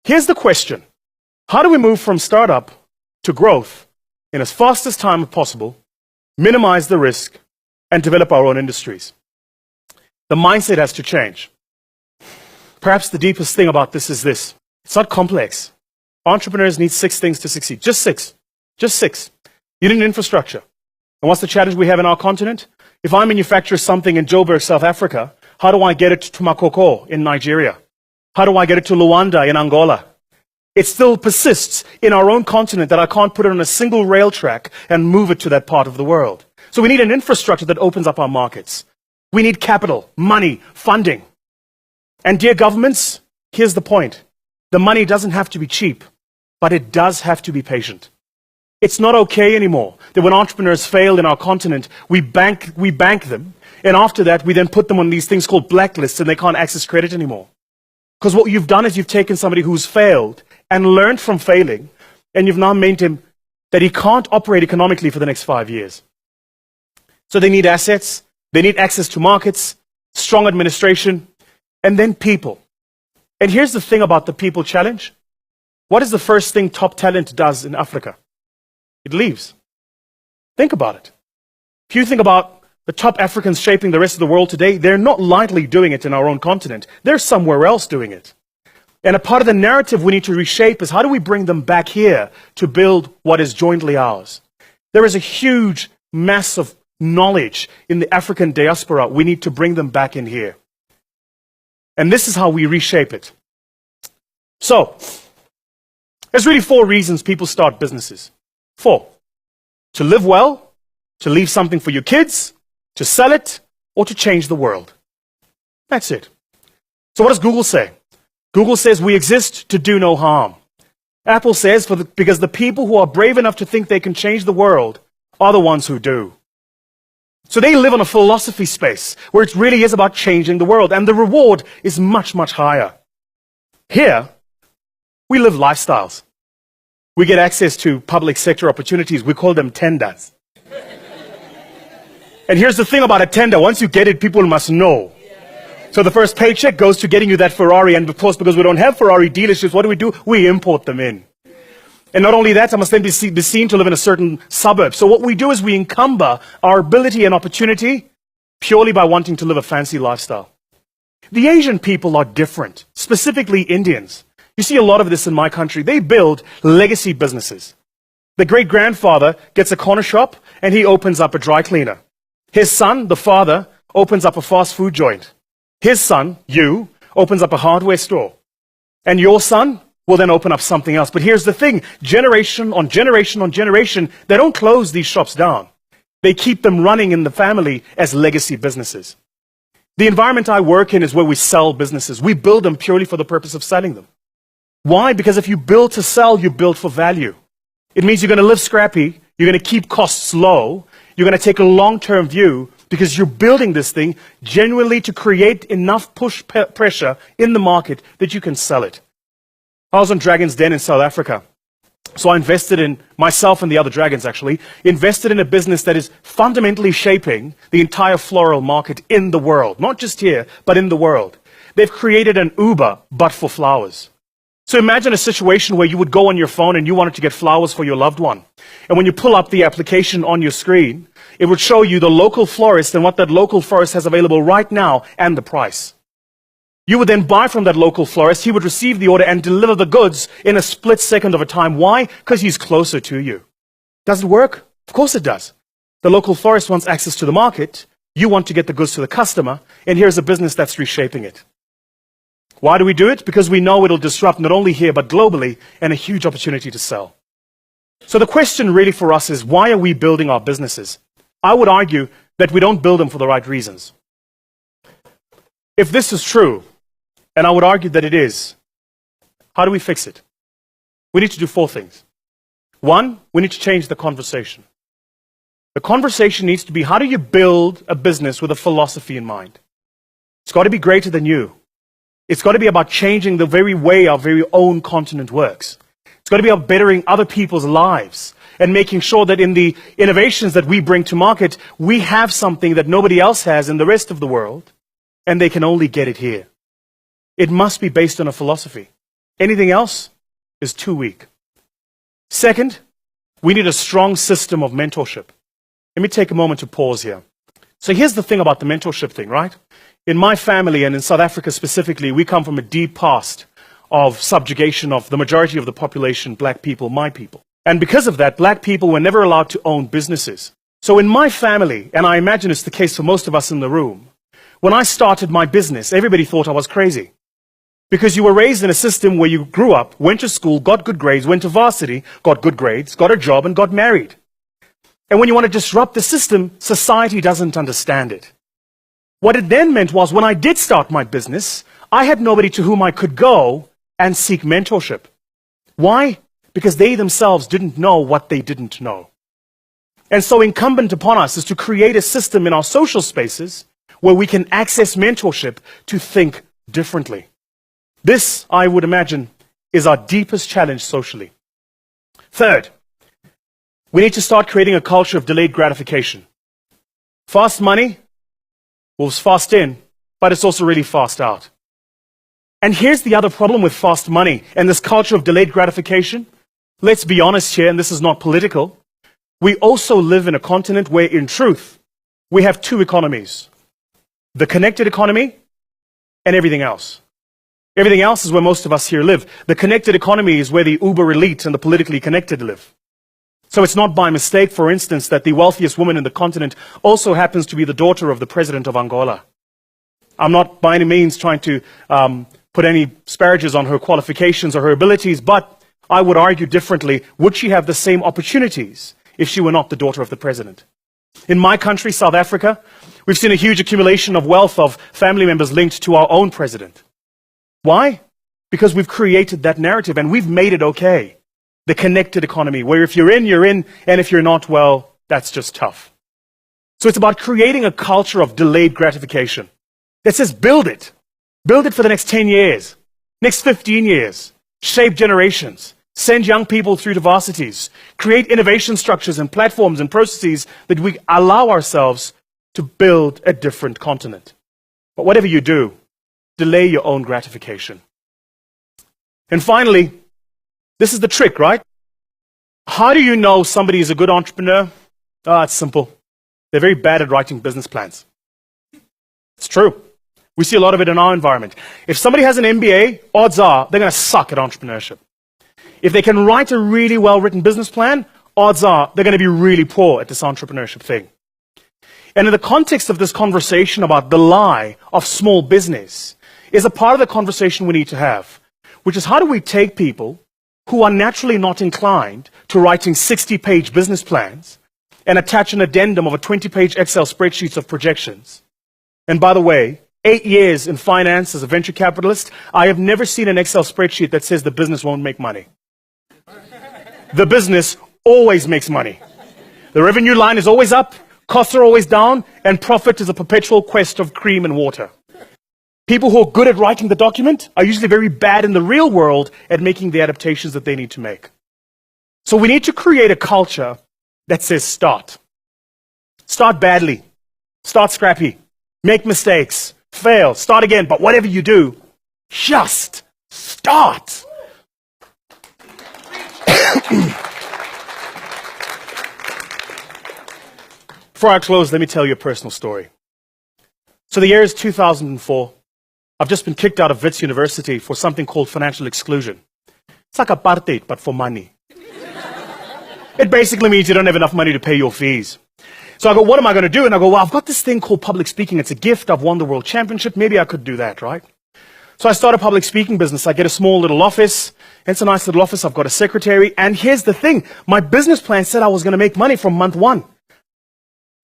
Here's the question. How do we move from startup to growth in as fast as time possible, minimize the risk, and develop our own industries? The mindset has to change. Perhaps the deepest thing about this is this. It's not complex. Entrepreneurs need 6 things to succeed. Just 6. Just 6. You need an infrastructure. And what's the challenge we have in our continent? If I manufacture something in Joburg, South Africa, how do I get it to Makoko in Nigeria? How do I get it to Luanda in Angola? It still persists in our own continent that I can't put it on a single rail track and move it to that part of the world. So we need an infrastructure that opens up our markets. We need capital, money, funding. And dear governments, here's the point. The money doesn't have to be cheap, but it does have to be patient. It's not okay anymore that when entrepreneurs fail in our continent, we bank them, and after that, we then put them on these things called blacklists and they can't access credit anymore. Because what you've done is you've taken somebody who's failed and learned from failing, and you've now made him that he can't operate economically for the next 5 years. So they need assets, they need access to markets, strong administration, and then people. And here's the thing about the people challenge. What is the first thing top talent does in Africa? It leaves. Think about it. If you think about the top Africans shaping the rest of the world today, they're not lightly doing it in our own continent. They're somewhere else doing it. And a part of the narrative we need to reshape is how do we bring them back here to build what is jointly ours? There is a huge mass of knowledge in the African diaspora. We need to bring them back in here. And this is how we reshape it. So, there's really 4 reasons people start businesses. 4. To live well, to leave something for your kids, to sell it, or to change the world. That's it. So what does Google say? Google says we exist to do no harm. Apple says because the people who are brave enough to think they can change the world are the ones who do. So they live on a philosophy space where it really is about changing the world, and the reward is much, much higher. Here, we live lifestyles. We get access to public sector opportunities. We call them tenders. And here's the thing about a tender. Once you get it, people must know. So the first paycheck goes to getting you that Ferrari. And of course, because we don't have Ferrari dealerships, what do? We import them in. And not only that, I must then be seen to live in a certain suburb. So what we do is we encumber our ability and opportunity purely by wanting to live a fancy lifestyle. The Asian people are different, specifically Indians. You see a lot of this in my country. They build legacy businesses. The great-grandfather gets a corner shop and he opens up a dry cleaner. His son, the father, opens up a fast food joint. His son, you, opens up a hardware store. And your son will then open up something else. But here's the thing, generation on generation on generation, they don't close these shops down. They keep them running in the family as legacy businesses. The environment I work in is where we sell businesses. We build them purely for the purpose of selling them. Why? Because if you build to sell, you build for value. It means you're going to live scrappy, you're going to keep costs low, you're going to take a long-term view because you're building this thing genuinely to create enough pressure in the market that you can sell it. I was on Dragon's Den in South Africa. So I invested in, myself and the other dragons actually, invested in a business that is fundamentally shaping the entire floral market in the world. Not just here, but in the world. They've created an Uber, but for flowers. So imagine a situation where you would go on your phone and you wanted to get flowers for your loved one. And when you pull up the application on your screen, it would show you the local florist and what that local florist has available right now and the price. You would then buy from that local florist. He would receive the order and deliver the goods in a split second of a time. Why? Because he's closer to you. Does it work? Of course it does. The local florist wants access to the market. You want to get the goods to the customer. And here's a business that's reshaping it. Why do we do it? Because we know it'll disrupt not only here, but globally, and a huge opportunity to sell. So the question really for us is, why are we building our businesses? I would argue that we don't build them for the right reasons. If this is true, and I would argue that it is, how do we fix it? We need to do 4 things. 1, we need to change the conversation. The conversation needs to be, how do you build a business with a philosophy in mind? It's got to be greater than you. It's got to be about changing the very way our very own continent works. It's got to be about bettering other people's lives and making sure that in the innovations that we bring to market, we have something that nobody else has in the rest of the world, and they can only get it here. It must be based on a philosophy. Anything else is too weak. Second, we need a strong system of mentorship. Let me take a moment to pause here. So here's the thing about the mentorship thing, right? In my family and in South Africa specifically, we come from a deep past of subjugation of the majority of the population, black people, my people. And because of that, black people were never allowed to own businesses. So in my family, and I imagine it's the case for most of us in the room, when I started my business, everybody thought I was crazy. Because you were raised in a system where you grew up, went to school, got good grades, went to varsity, got good grades, got a job, and got married. And when you want to disrupt the system, society doesn't understand it. What it then meant was when I did start my business, I had nobody to whom I could go and seek mentorship. Why? Because they themselves didn't know what they didn't know. And so incumbent upon us is to create a system in our social spaces where we can access mentorship to think differently. This, I would imagine, is our deepest challenge socially. Third, we need to start creating a culture of delayed gratification. Fast money moves fast in, but it's also really fast out. And here's the other problem with fast money and this culture of delayed gratification. Let's be honest here, and this is not political. We also live in a continent where, in truth, we have two economies. The connected economy and everything else. Everything else is where most of us here live. The connected economy is where the uber elite and the politically connected live. So it's not by mistake, for instance, that the wealthiest woman in the continent also happens to be the daughter of the president of Angola. I'm not by any means trying to put any disparages on her qualifications or her abilities, but I would argue differently. Would she have the same opportunities if she were not the daughter of the president? In my country, South Africa, we've seen a huge accumulation of wealth of family members linked to our own president. Why? Because we've created that narrative and we've made it okay. The connected economy, where if you're in, and if you're not, well, that's just tough. So it's about creating a culture of delayed gratification that says build it. Build it for the next 10 years, next 15 years. Shape generations. Send young people through to varsities. Create innovation structures and platforms and processes that we allow ourselves to build a different continent. But whatever you do, delay your own gratification. And finally, this is the trick, right? How do you know somebody is a good entrepreneur? It's simple. They're very bad at writing business plans. It's true. We see a lot of it in our environment. If somebody has an MBA, odds are they're going to suck at entrepreneurship. If they can write a really well-written business plan, odds are they're going to be really poor at this entrepreneurship thing. And in the context of this conversation about the lie of small business is a part of the conversation we need to have, which is how do we take people who are naturally not inclined to writing 60-page business plans and attach an addendum of a 20-page Excel spreadsheets of projections. And by the way, 8 years in finance as a venture capitalist, I have never seen an Excel spreadsheet that says the business won't make money. The business always makes money. The revenue line is always up, costs are always down, and profit is a perpetual quest of cream and water. People who are good at writing the document are usually very bad in the real world at making the adaptations that they need to make. So we need to create a culture that says start. Start badly. Start scrappy. Make mistakes. Fail. Start again. But whatever you do, just start. Before I close, let me tell you a personal story. So the year is 2004. I've just been kicked out of Wits University for something called financial exclusion. It's like apartheid, but for money. It basically means you don't have enough money to pay your fees. So I go, what am I going to do? And I go, well, I've got this thing called public speaking. It's a gift. I've won the world championship. Maybe I could do that, right? So I start a public speaking business. I get a small little office. It's a nice little office. I've got a secretary. And here's the thing. My business plan said I was going to make money from month 1.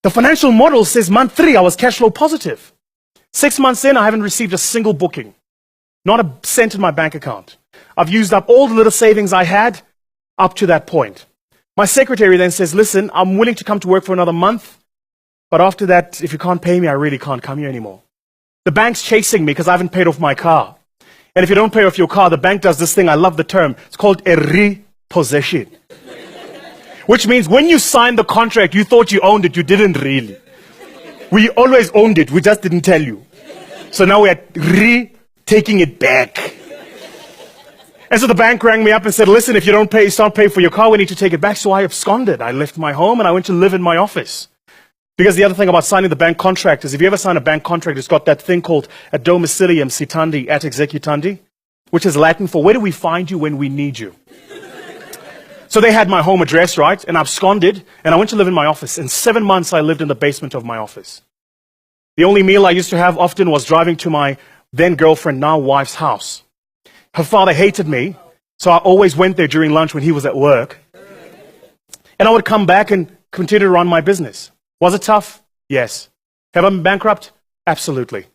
The financial model says month 3, I was cash flow positive. 6 months in, I haven't received a single booking. Not a cent in my bank account. I've used up all the little savings I had up to that point. My secretary then says, listen, I'm willing to come to work for another month, but after that, if you can't pay me, I really can't come here anymore. The bank's chasing me because I haven't paid off my car. And if you don't pay off your car, the bank does this thing, I love the term, it's called a repossession. Which means when you signed the contract, you thought you owned it, you didn't really. We always owned it, we just didn't tell you. So now we are taking it back. And so the bank rang me up and said, listen, if you don't start paying for your car, we need to take it back. So I absconded. I left my home and I went to live in my office. Because the other thing about signing the bank contract is if you ever sign a bank contract, it's got that thing called ad domicilium citandi et executandi, which is Latin for where do we find you when we need you? So they had my home address, right? And I absconded and I went to live in my office. In 7 months, I lived in the basement of my office. The only meal I used to have often was driving to my then girlfriend, now wife's house. Her father hated me, so I always went there during lunch when he was at work. And I would come back and continue to run my business. Was it tough? Yes. Have I been bankrupt? Absolutely.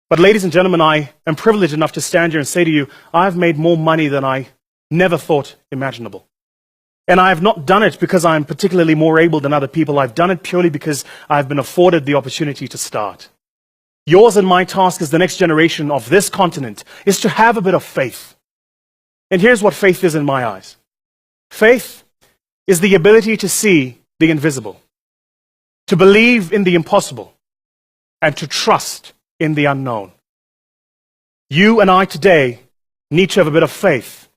But ladies and gentlemen, I am privileged enough to stand here and say to you, I've made more money than I never thought imaginable. And I have not done it because I'm particularly more able than other people. I've done it purely because I've been afforded the opportunity to start. Yours and my task as the next generation of this continent is to have a bit of faith. And here's what faith is in my eyes. Faith is the ability to see the invisible, to believe in the impossible, and to trust in the unknown. You and I today need to have a bit of faith